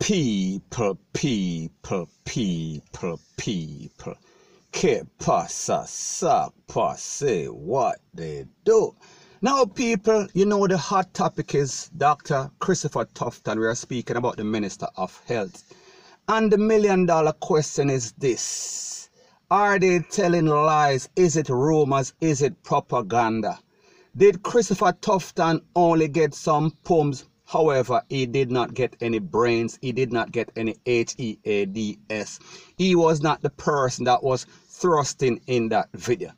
People. Que pasa, sa pase, what they do. Now, people, you know the hot topic is Dr. Christopher Tufton. We are speaking about the Minister of Health. And the million-dollar question is this. Are they telling lies? Is it rumors? Is it propaganda? Did Christopher Tufton only get some pums? However, he did not get any brains. He did not get any HEADS. He was not the person that was thrusting in that video.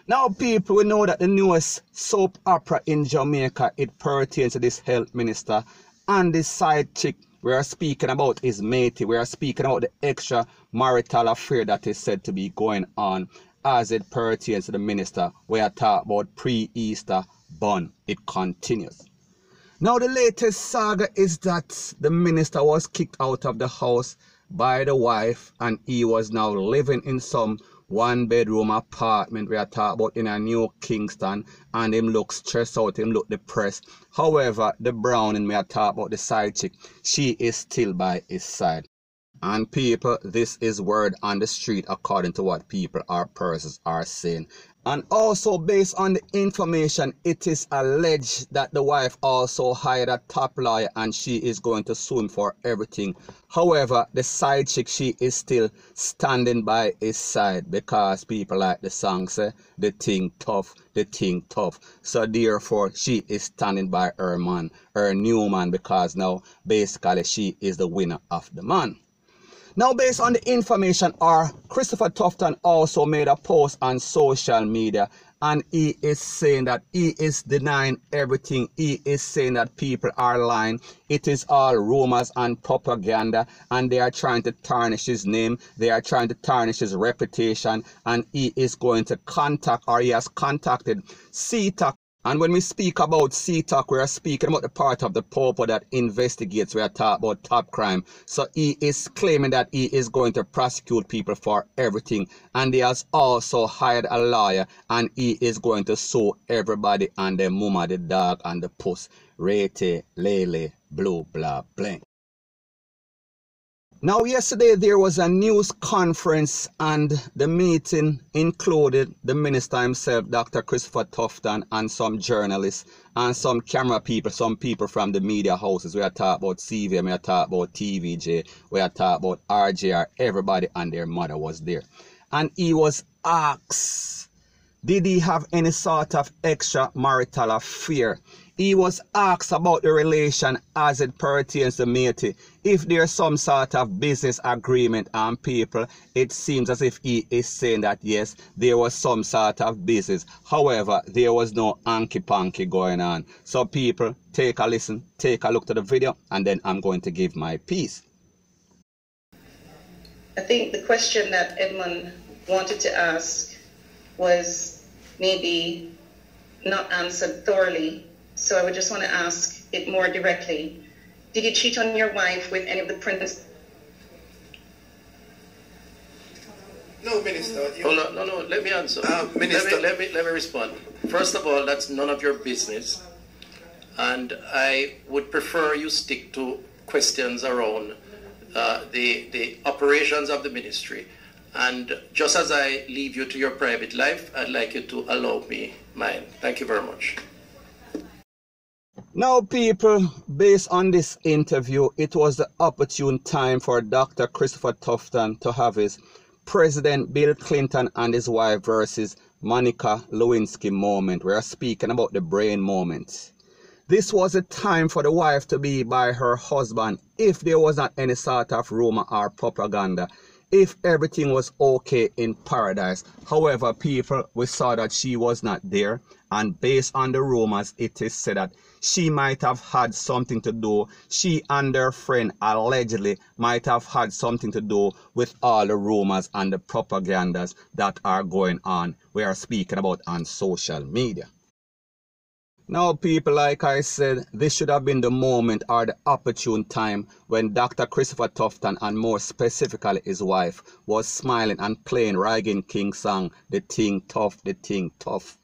Now, people, we know that the newest soap opera in Jamaica, it pertains to this health minister and this side chick we are speaking about is matey. We are speaking about the extra marital affair that is said to be going on as it pertains to the minister. We are talking about pre-Easter bun. It continues. Now, the latest saga is that the minister was kicked out of the house by the wife and he was now living in some one-bedroom apartment we are talking about in a New Kingston, and him look stressed out, him look depressed. However, the brown in me are talking about the side chick, she is still by his side. And people, this is word on the street according to what people or persons are saying. And also based on the information, it is alleged that the wife also hired a top lawyer and she is going to sue him for everything. However, the side chick, she is still standing by his side because people like the song say, the thing tough, the thing tough. So therefore, she is standing by her man, her new man, because now basically she is the winner of the man. Now, based on the information, Christopher Tufton also made a post on social media and he is saying that he is denying everything. He is saying that people are lying. It is all rumors and propaganda and they are trying to tarnish his name. They are trying to tarnish his reputation and he is going to contact, or he has contacted CTAC. And when we speak about CTAC, we are speaking about the part of the popo that investigates. We are talking about top crime. So he is claiming that he is going to prosecute people for everything. And he has also hired a lawyer and he is going to sue everybody and the mama, the dog and the puss. Rete, lele, blue, blah, blank. Now, yesterday there was a news conference and the meeting included the minister himself, Dr. Christopher Tufton, and some journalists and some camera people, some people from the media houses. We are talking about CVM, we are talking about TVJ, we are talking about RJR, everybody and their mother was there. And he was asked, did he have any sort of extra marital affair? He was asked about the relation as it pertains to matey. If there's some sort of business agreement and people, it seems as if he is saying that yes, there was some sort of business. However, there was no hanky-panky going on. So people, take a listen, take a look to the video, and then I'm going to give my piece. I think the question that Edmund wanted to ask was maybe not answered thoroughly. So I would just want to ask it more directly. Did you cheat on your wife with any of the princes? No, Minister. Hold on, no, let me answer. Minister. Let me respond. First of all, that's none of your business. And I would prefer you stick to questions around the operations of the ministry. And just as I leave you to your private life, I'd like you to allow me mine. Thank you very much. Now, people, based on this interview, it was the opportune time for Dr. Christopher Tufton to have his President Bill Clinton and his wife versus Monica Lewinsky moment. We are speaking about the brain moment. This was a time for the wife to be by her husband if there was not any sort of rumor or propaganda, if everything was okay in paradise. However, people, we saw that she was not there, and based on the rumors, it is said that she might have had something to do, she and her friend allegedly might have had something to do with all the rumors and the propagandas that are going on. We are speaking about on social media. Now, people, like I said, this should have been the moment or the opportune time when Dr. Christopher Tufton, and more specifically his wife, was smiling and playing Ryan King's song, The Thing Tough, The Thing Tough.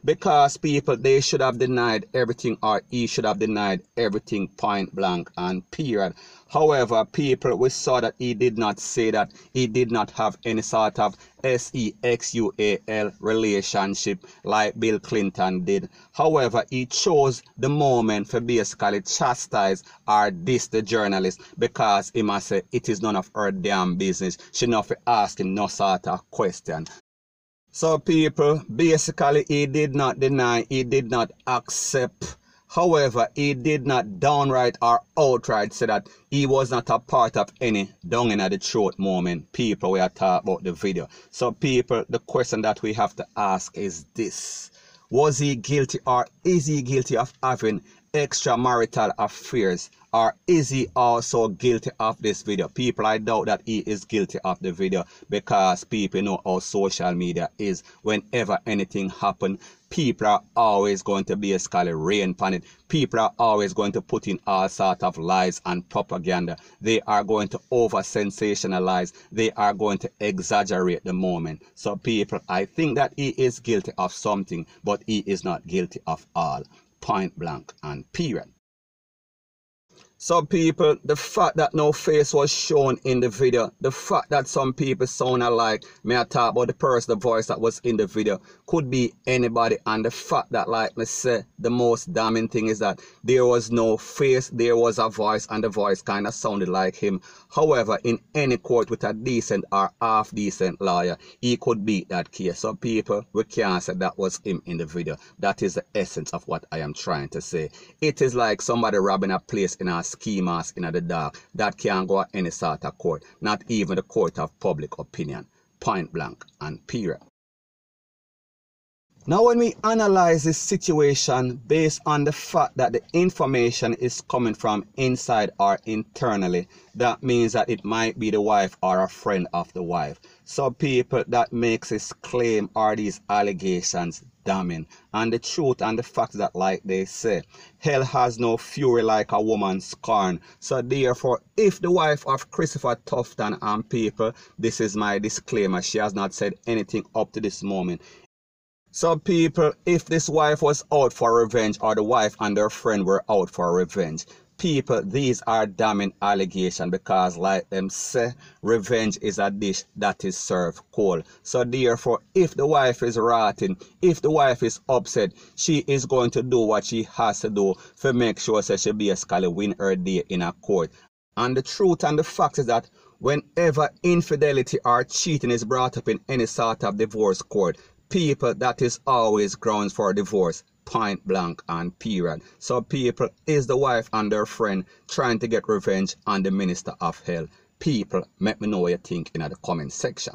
because people, they should have denied everything, or he should have denied everything, point blank and period. However, people, we saw that he did not say that he did not have any sort of sexual relationship like Bill Clinton did. However, he chose the moment for basically chastise or diss the journalist, because he must say it is none of her damn business. She not ask him no sort of question. So people, basically he did not deny, he did not accept. However, he did not downright or outright say that he was not a part of any down in the throat moment. People, we are talking about the video. So people, the question that we have to ask is this: was he guilty, or is he guilty of having extramarital affairs, or is he also guilty of this video? People, I doubt that he is guilty of the video, because people know how social media is. Whenever anything happens, people are always going to basically rain upon it. People are always going to put in all sorts of lies and propaganda. They are going to over sensationalize. They are going to exaggerate the moment. So people, I think that he is guilty of something, but he is not guilty of all. Point blank and period. So people, the fact that no face was shown in the video, the fact that some people sound alike, may I talk about the person, the voice that was in the video, could be anybody, and the fact that, like me say, the most damning thing is that there was no face, there was a voice, and the voice kind of sounded like him. However, in any court with a decent or half decent lawyer, he could beat that case. So people, we can't say that was him in the video. That is the essence of what I am trying to say. It is like somebody robbing a place in a ski mask in the dark. That can't go at any sort of court, not even the court of public opinion. Point blank and period. Now, when we analyze this situation based on the fact that the information is coming from inside or internally, that means that it might be the wife or a friend of the wife. So people, that makes this claim or these allegations damning. And the truth and the fact that, like they say, hell has no fury like a woman's scorn. So therefore, if the wife of Christopher Tufton and people, this is my disclaimer, she has not said anything up to this moment. So people, if this wife was out for revenge, or the wife and her friend were out for revenge, people, these are damning allegations, because like them say, revenge is a dish that is served cold. So therefore, if the wife is rotting, if the wife is upset, she is going to do what she has to do to make sure that she basically win her day in a court. And the truth and the fact is that whenever infidelity or cheating is brought up in any sort of divorce court, people, that is always grounds for divorce. Point blank and period. So people, is the wife and her friend trying to get revenge on the minister of hell? People, let me know what you think in the comment section.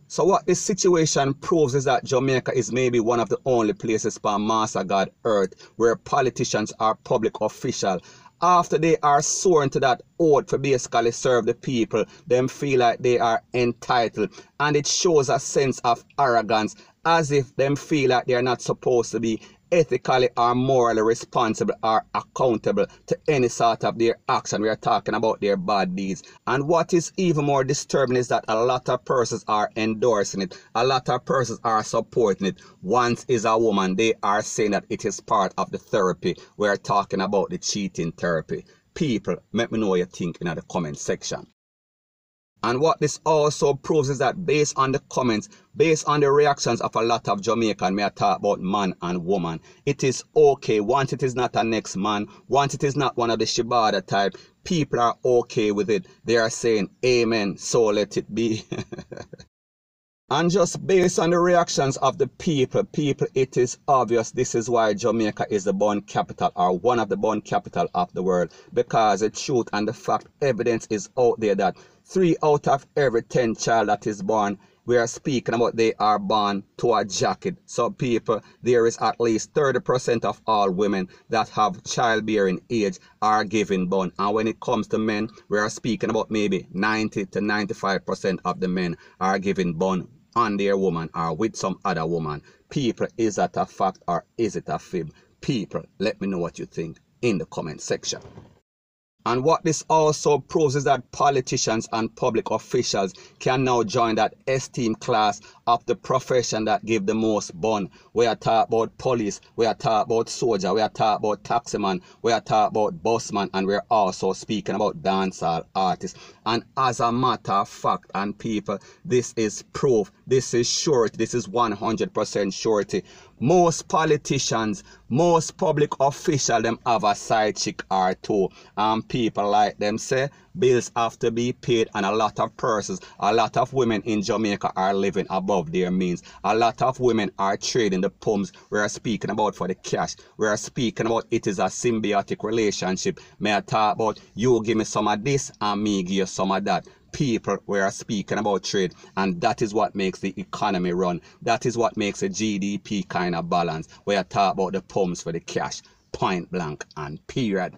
So what this situation proves is that Jamaica is maybe one of the only places on Master God earth where politicians or public officials, after they are sworn to that oath to basically serve the people, them feel like they are entitled, and it shows a sense of arrogance, as if them feel like they are not supposed to be ethically or morally responsible or accountable to any sort of their action. We are talking about their bad deeds. And what is even more disturbing is that a lot of persons are endorsing it. A lot of persons are supporting it. Once is a woman, they are saying that it is part of the therapy. We are talking about the cheating therapy. People, let me know what you think in the comment section. And what this also proves is that based on the comments, based on the reactions of a lot of Jamaicans, may I talk about man and woman, it is okay. Once it is not a next man, once it is not one of the Shibada type, people are okay with it. They are saying, amen, so let it be. And just based on the reactions of the people, it is obvious this is why Jamaica is the bun capital, or one of the bun capital of the world. Because the truth and the fact, evidence is out there that 3 out of every 10 child that is born, we are speaking about, they are born to a jacket. So people, there is at least 30% of all women that have childbearing age are giving born. And when it comes to men, we are speaking about maybe 90 to 95% of the men are giving born on their woman or with some other woman. People, is that a fact or is it a fib? People, let me know what you think in the comment section. And what this also proves is that politicians and public officials can now join that esteemed class of the profession that give the most bun. We are talking about police, we are talking about soldier, we are talking about taximan, we are talking about busman, and we're also speaking about dancehall artists. And as a matter of fact, and people, this is proof, this is surety, this is 100% surety. Most politicians, most public officials, them have a side chick or two. And people like them say, bills have to be paid, and a lot of persons, a lot of women in Jamaica are living above their means. A lot of women are trading the pumps we are speaking about for the cash. We are speaking about it is a symbiotic relationship. May I talk about you give me some of this and me give you some of that. People, we are speaking about trade, and that is what makes the economy run. That is what makes a GDP kind of balance. We are talking about the pumps for the cash, point blank and period.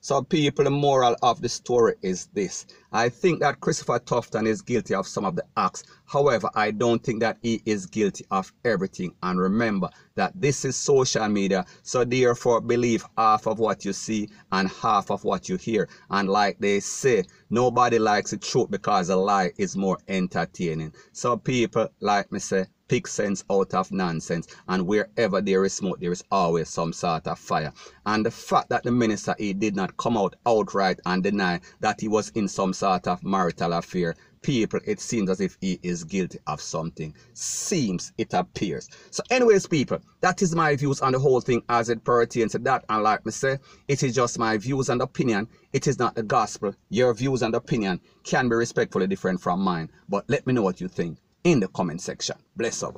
So people, the moral of the story is this. I think that Christopher Tufton is guilty of some of the acts. However, I don't think that he is guilty of everything. And remember that this is social media. So therefore, believe half of what you see and half of what you hear. And like they say, nobody likes the truth because a lie is more entertaining. So people, like me say, pick sense out of nonsense, and wherever there is smoke, there is always some sort of fire. And the fact that the minister, he did not come out outright and deny that he was in some sort of marital affair, people, it seems as if he is guilty of something. Seems, it appears. So anyways, people, that is my views on the whole thing as it pertains to that. And like me say, it is just my views and opinion. It is not the gospel. Your views and opinion can be respectfully different from mine. But let me know what you think in the comment section. Bless up.